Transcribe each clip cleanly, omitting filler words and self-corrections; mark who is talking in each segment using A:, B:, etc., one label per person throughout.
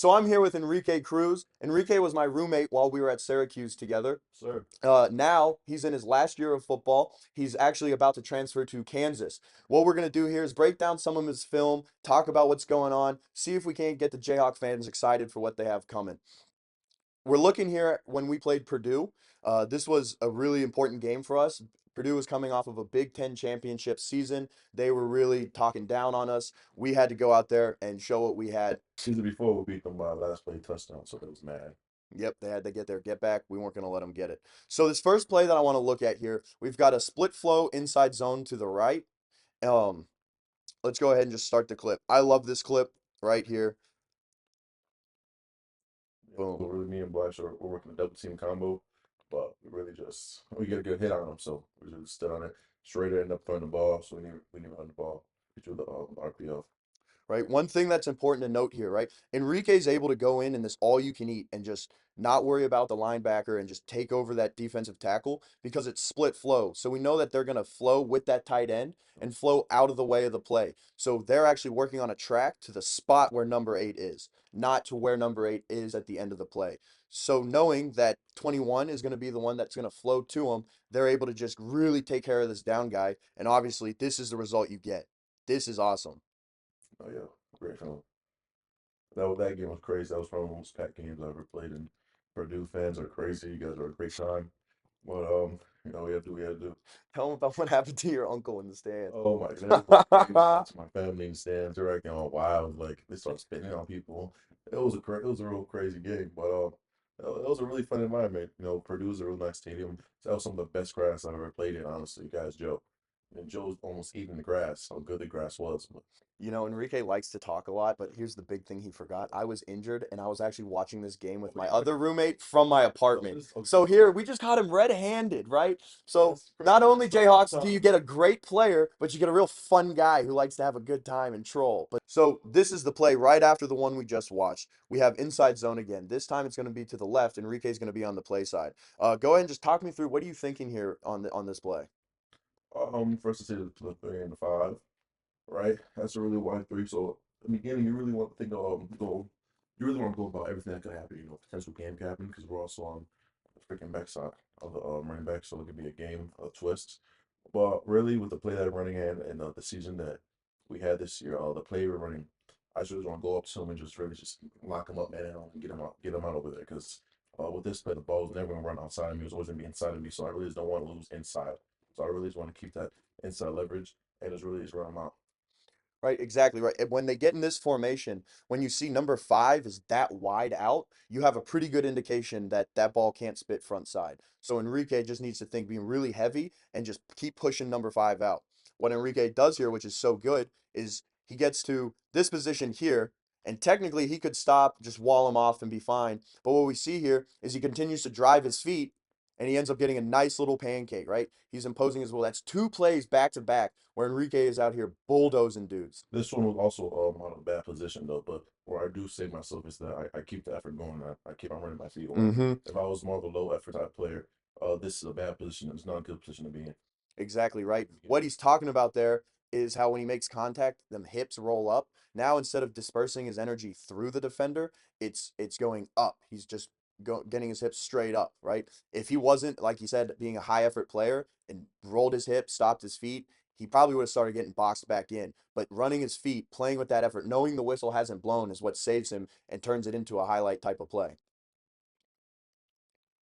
A: So I'm here with Enrique Cruz. Enrique was my roommate while we were at Syracuse together.
B: Sir.
A: Now he's in his last year of football. He's actually about to transfer to Kansas. What we're going to do here is break down some of his film, talk about what's going on, see if we can't get the Jayhawk fans excited for what they have coming. We're looking here at when we played Purdue. This was a really important game for us. Purdue was coming off of a Big Ten championship season. They were really talking down on us. We had to go out there and show what we had.
B: Season before we beat them by last play touchdown, so they was mad.
A: Yep, they had to get their get back. We weren't going to let them get it. So this first play that I want to look at here, we've got a split flow inside zone to the right. Um, let's go ahead and just start the clip. I love this clip right here.
B: Yeah, so
A: Boom.
B: really, me and Blash are we're working a double team combo, but we get a good hit on them, so we just stood on it. Schrader ended up throwing the ball, so we didn't run the ball. We drew the RPO.
A: Right? One thing that's important to note here, right? Enrique's able to go in this all you can eat and just not worry about the linebacker and just take over that defensive tackle because it's split flow. So we know that they're going to flow with that tight end and flow out of the way of the play. So they're actually working on a track to the spot where number 8 is, not to where number 8 is at the end of the play. So knowing that 21 is going to be the one that's going to flow to them, they're able to just really take care of this down guy. And obviously, this is the result you get. This is awesome.
B: Oh yeah, great film. That game was crazy. That was probably one of the most packed games I ever played. And Purdue fans are crazy. You guys are a great time. But we had to do what we had to do.
A: Tell them about what happened to your uncle in the stands.
B: Oh my goodness, it was crazy. It's my family in the stands. They're acting all wild, like they start spitting on people. It was a real crazy game, but it was a really fun environment. Purdue's a real nice stadium. That was some of the best grass I've ever played in. Honestly, you guys, Joe, and Joe's almost eating the grass. How good the grass was, but
A: Enrique likes to talk a lot, but here's the big thing he forgot. I was injured and I was actually watching this game with my other roommate from my apartment. So here we just caught him red-handed, right? So
B: that's
A: not
B: crazy.
A: only Jayhawks do you get a great player, but you get a real fun guy who likes to have a good time and troll. But so this is the play right after the one we just watched. We have inside zone again. This time it's going to be to the left. Enrique's going to be on the play side. Go ahead and just talk me through what are you thinking here on this play?
B: First to say the 3 and the 5, right? That's a really wide three. So in the beginning, you really want to think you really want to go about everything that could happen. Potential game could happen because we're also on the freaking backside of the running back, so it could be a game, a twist. But really, with the play that I'm running and the season that we had this year, the play we're running, I just want to go up to him and just really just lock him up, man, and get him out over there. Because with this play, the ball was never gonna run outside of me; it was always gonna be inside of me. So I really just don't want to lose inside. So I really just want to keep that inside leverage and just really just run him out.
A: Right, exactly right. And when they get in this formation, when you see number 5 is that wide out, you have a pretty good indication that that ball can't spit front side. So Enrique just needs to think being really heavy and just keep pushing number 5 out. What Enrique does here, which is so good, is he gets to this position here, and technically he could stop, just wall him off and be fine. But what we see here is he continues to drive his feet and he ends up getting a nice little pancake, right? He's imposing his will. That's 2 plays back to back where Enrique is out here bulldozing dudes.
B: This one was also on a bad position though, but where I do say myself is that I keep the effort going. I keep on running my feet. Or
A: Mm-hmm.
B: if I was more of a low effort type player, this is a bad position. It's not a good position to be in.
A: Exactly right. What he's talking about there is how when he makes contact, them hips roll up. Now instead of dispersing his energy through the defender, it's going up. He's just getting his hips straight up, right? If he wasn't, like he said, being a high effort player and rolled his hips, stopped his feet, he probably would have started getting boxed back in. But running his feet, playing with that effort, knowing the whistle hasn't blown is what saves him and turns it into a highlight type of play.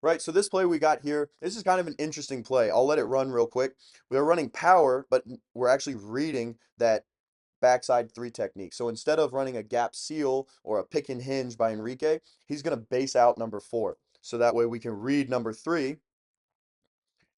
A: Right, so this play we got here, this is kind of an interesting play. I'll let it run real quick. We're running power, but we're actually reading that backside 3 technique. So instead of running a gap seal or a pick and hinge by Enrique, he's going to base out number 4. So that way we can read number 3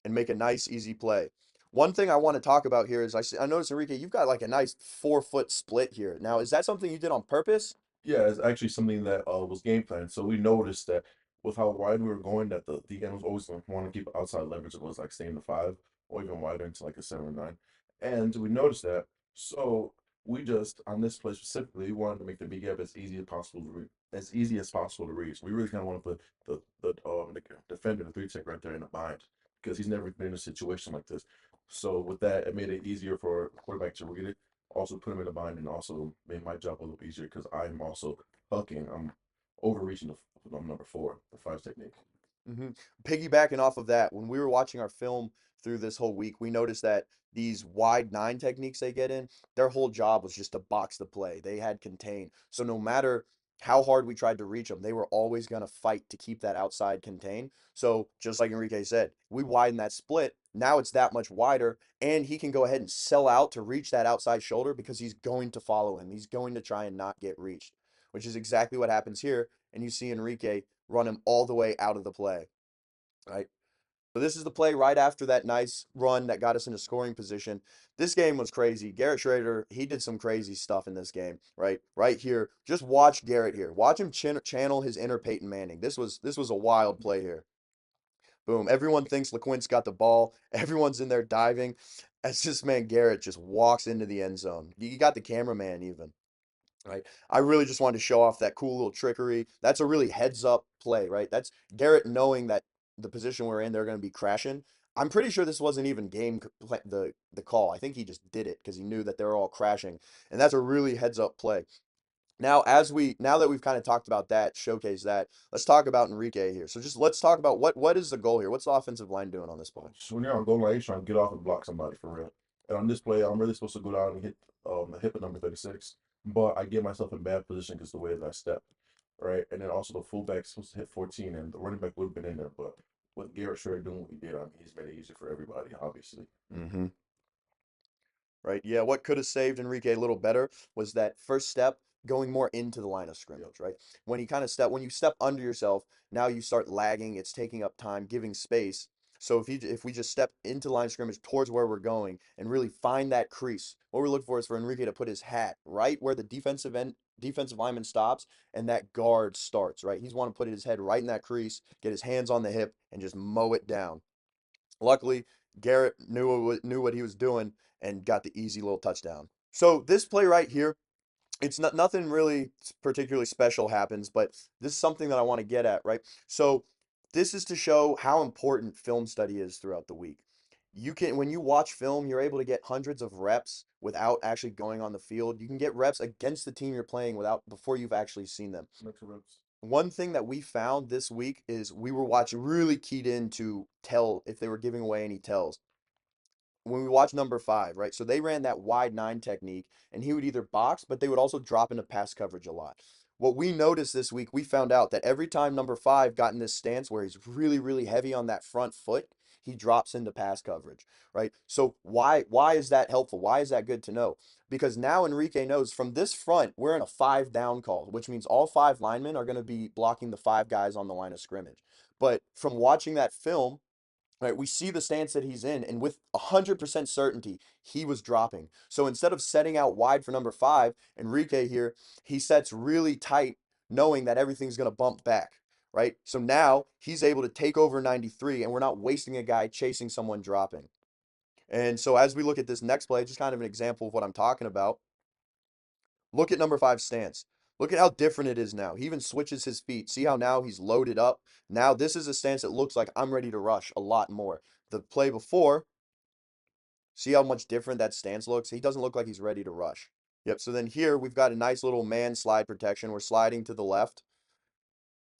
A: and make a nice, easy play. One thing I want to talk about here is I noticed, Enrique, you've got like a nice 4-foot split here. Now, is that something you did on purpose?
B: Yeah, it's actually something that was game plan. So we noticed that with how wide we were going, that the end was always going to want to keep outside leverage. It was like staying to 5 or even wider into like a 7 or 9. And we noticed that. So we just on this play specifically, we wanted to make the big gap as easy as possible to read, as easy as possible to reach. We really kind of want to put the defender, the 3 tech right there in a bind because he's never been in a situation like this. So with that, it made it easier for a quarterback to read it. also put him in a bind and also made my job a little easier because I'm also hucking. I'm overreaching the number four, the five technique.
A: Hmm. Piggybacking off of that, when we were watching our film through this whole week, we noticed that these wide nine techniques they get in, their whole job was just to box the play. They had contain. So no matter how hard we tried to reach them, they were always going to fight to keep that outside contained. So just like Enrique said, we widen that split. Now it's that much wider, and he can go ahead and sell out to reach that outside shoulder because he's going to follow him. He's going to try and not get reached, which is exactly what happens here. And you see Enrique run him all the way out of the play, right? So this is the play right after that nice run that got us into scoring position. This game was crazy. Garrett Schrader, he did some crazy stuff in this game, right? Right here. Just watch Garrett here. Watch him channel his inner Peyton Manning. This was a wild play here. Boom. Everyone thinks LeQuint's got the ball. Everyone's in there diving. As this man Garrett just walks into the end zone. You got the cameraman even. Right. I really just wanted to show off that cool little trickery. That's a really heads up play, right? That's Garrett knowing that the position we're in, they're going to be crashing. I'm pretty sure this wasn't even the call. I think he just did it because he knew that they were all crashing, and that's a really heads up play. Now that we've kind of talked about that, showcase that, let's talk about Enrique here. So just let's talk about what is the goal here? What's the offensive line doing on this play?
B: So when you're on goal line, you're trying to get off and block somebody for real. And on this play, I'm really supposed to go down and hit the hip at number 36, but I get myself in bad position because the way that I step, right? And then also the fullback's supposed to hit 14, and the running back would have been in there, but with Garrett Sherry doing what he did, I mean, he's made it easier for everybody, obviously.
A: Mm-hmm. Right? Yeah, what could have saved Enrique a little better was that first step going more into the line of
B: Yep.
A: scrimmage, right? When you step under yourself, now you start lagging, it's taking up time, giving space. So if we just step into the line of scrimmage towards where we're going and really find that crease, what we're looking for is for Enrique to put his hat right where the defensive lineman stops and that guard starts, right? He's want to put his head right in that crease, get his hands on the hip, and just mow it down. Luckily, Garrett knew what he was doing and got the easy little touchdown. So this play right here, it's not nothing really particularly special happens, but this is something that I want to get at, right? So this is to show how important film study is throughout the week. When you watch film, you're able to get hundreds of reps without actually going on the field. You can get reps against the team you're playing without before you've actually seen them.
B: Makes sense.
A: One thing that we found this week is we were watching really keyed in to tell if they were giving away any tells when we watch number five, right? So they ran that wide nine technique, and he would either box, but they would also drop into pass coverage a lot. What we noticed this week, we found out that every time number five got in this stance where he's really, really heavy on that front foot, he drops into pass coverage, right? So why is that helpful? Why is that good to know? Because now Enrique knows from this front, we're in a five down call, which means all five linemen are going to be blocking the five guys on the line of scrimmage. But from watching that film, right, we see the stance that he's in, and with 100% certainty, he was dropping. So instead of setting out wide for number five, Enrique here, he sets really tight, knowing that everything's going to bump back, right? So now he's able to take over 93, and we're not wasting a guy chasing someone dropping. And so as we look at this next play, just kind of an example of what I'm talking about, look at number five stance. Look at how different it is now. He even switches his feet. See how now he's loaded up? Now this is a stance that looks like I'm ready to rush a lot more. The play before, see how much different that stance looks? He doesn't look like he's ready to rush. Yep, so then here we've got a nice little man slide protection. We're sliding to the left.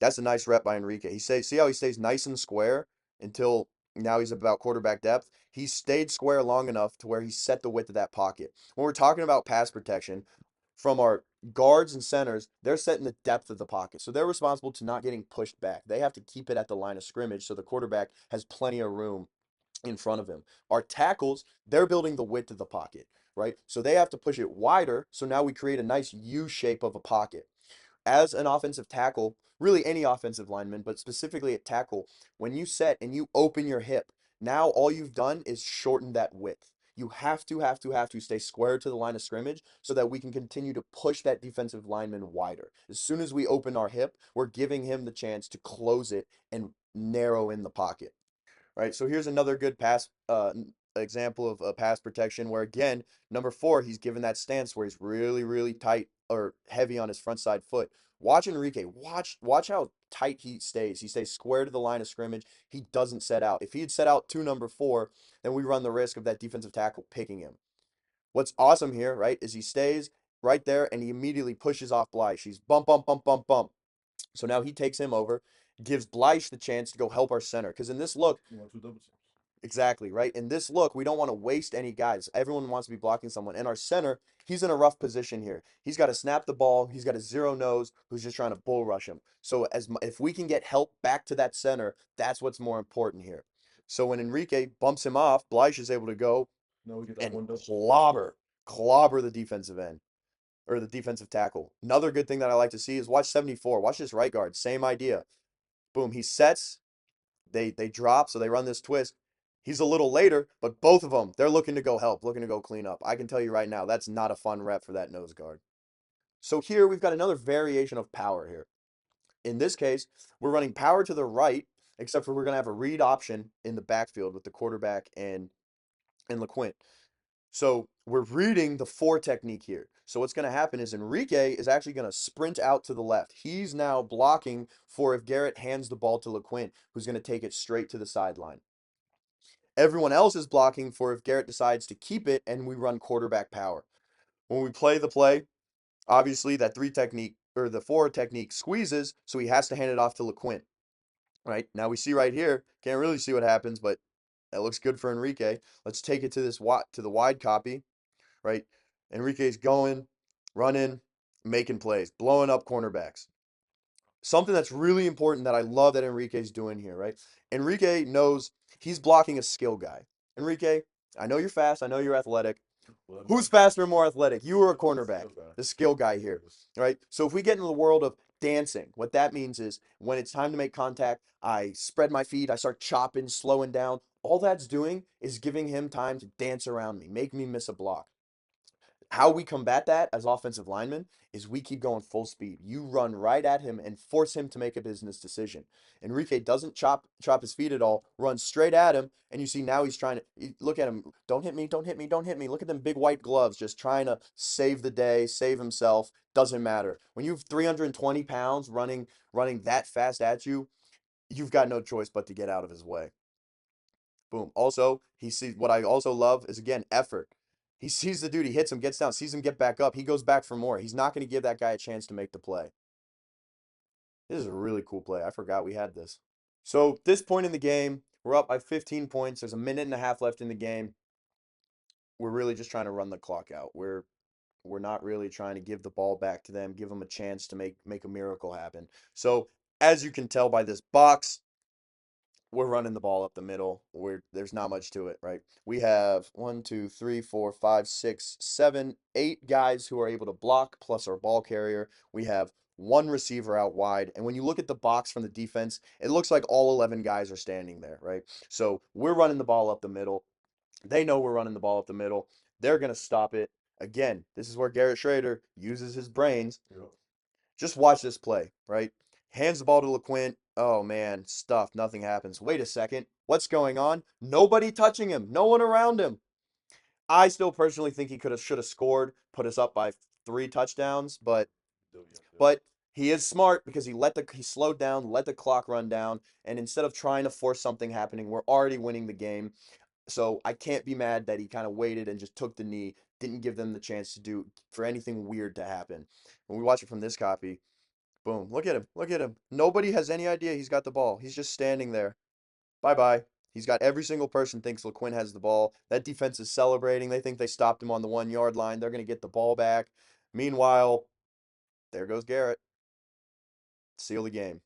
A: That's a nice rep by Enrique. See how he stays nice and square until now he's about quarterback depth. He stayed square long enough to where he set the width of that pocket. When we're talking about pass protection, from our guards and centers, they're setting the depth of the pocket. So they're responsible to not getting pushed back. They have to keep it at the line of scrimmage so the quarterback has plenty of room in front of him. Our tackles, they're building the width of the pocket, right? So they have to push it wider. So now we create a nice U shape of a pocket. As an offensive tackle, really any offensive lineman, but specifically at tackle, when you set and you open your hip, now all you've done is shorten that width. You have to stay square to the line of scrimmage so that we can continue to push that defensive lineman wider. As soon as we open our hip, we're giving him the chance to close it and narrow in the pocket, right? So here's another good example of a pass protection where again, number four, he's given that stance where he's really, really tight or heavy on his front side foot. Watch Enrique. Watch how tight he stays. He stays square to the line of scrimmage. He doesn't set out. If he had set out to number four, then we run the risk of that defensive tackle picking him. What's awesome here, right, is he stays right there and he immediately pushes off Blythe. He's bump, bump, bump, bump, bump. So now he takes him over, gives Blythe the chance to go help our center. Because in this look,
B: You want two double teams.
A: exactly, right? In this look, we don't want to waste any guys. Everyone wants to be blocking someone. And our center, he's in a rough position here. He's got to snap the ball. He's got a zero nose who's just trying to bull rush him. So if we can get help back to that center, that's what's more important here. So when Enrique bumps him off, Blythe is able to go
B: Now we get that
A: and
B: one double.
A: clobber the defensive end or the defensive tackle. Another good thing that I like to see is watch 74. Watch this right guard. Same idea. Boom, he sets, they drop, so they run this twist. He's a little later, but both of them, they're looking to go help, looking to go clean up. I can tell you right now, that's not a fun rep for that nose guard. So here we've got another variation of power here. In this case, we're running power to the right, except for we're going to have a read option in the backfield with the quarterback and LeQuint. So we're reading the four technique here. So what's going to happen is Enrique is actually going to sprint out to the left. He's now blocking for if Garrett hands the ball to LeQuint, who's going to take it straight to the sideline. Everyone else is blocking for if Garrett decides to keep it and we run quarterback power. When we play the play, obviously that three technique or the four technique squeezes, so he has to hand it off to LeQuint. Right? Now we see right here, can't really see what happens, but that looks good for Enrique. Let's take it to to the wide copy, right? Enrique's going, running, making plays, blowing up cornerbacks. Something that's really important that I love that Enrique's doing here, right? Enrique knows he's blocking a skill guy. Enrique, I know you're fast, I know you're athletic.
B: Well,
A: Who's faster and more athletic? You or a
B: the skill
A: cornerback?
B: guy.
A: The skill guy here, right? So if we get into the world of dancing, what that means is when it's time to make contact, I spread my feet, I start chopping, slowing down. All that's doing is giving him time to dance around me, make me miss a block. How we combat that as offensive linemen is we keep going full speed. You run right at him and force him to make a business decision. Enrique doesn't chop his feet at all, runs straight at him, and you see now he's trying to look at him. Don't hit me, don't hit me, don't hit me. Look at them big white gloves, just trying to save the day, save himself. Doesn't matter. When you have 320 pounds running that fast at you, you've got no choice but to get out of his way. Boom. Also, he sees what I also love is again effort. He sees the dude, he hits him, gets down, sees him get back up. He goes back for more. He's not going to give that guy a chance to make the play. This is a really cool play. I forgot we had this. So, this point in the game, we're up by 15 points. There's a minute and a half left in the game. We're really just trying to run the clock out. We're not really trying to give the ball back to them, give them a chance to make a miracle happen. So, as you can tell by this box, we're running the ball up the middle. There's not much to it, right? We have one, two, three, four, five, six, seven, 8 guys who are able to block, plus our ball carrier. We have one receiver out wide. And when you look at the box from the defense, it looks like all 11 guys are standing there, right? So we're running the ball up the middle. They know we're running the ball up the middle. They're going to stop it. Again, this is where Garrett Schrader uses his brains.
B: Yep.
A: Just watch this play, right? Hands the ball to LeQuint. Oh man, stuff. Nothing happens. Wait a second. What's going on? Nobody touching him. No one around him. I still personally think he could have should have scored, put us up by 3 touchdowns,
B: Yep.
A: but he is smart because he slowed down, let the clock run down, and instead of trying to force something happening, we're already winning the game. So I can't be mad that he kind of waited and just took the knee, didn't give them the chance to do for anything weird to happen. When we watch it from this copy, boom. Look at him. Look at him. Nobody has any idea he's got the ball. He's just standing there. Bye-bye. He's got every single person thinks LeQuint has the ball. That defense is celebrating. They think they stopped him on the 1 yard line. They're going to get the ball back. Meanwhile, there goes Garrett. Seal the game.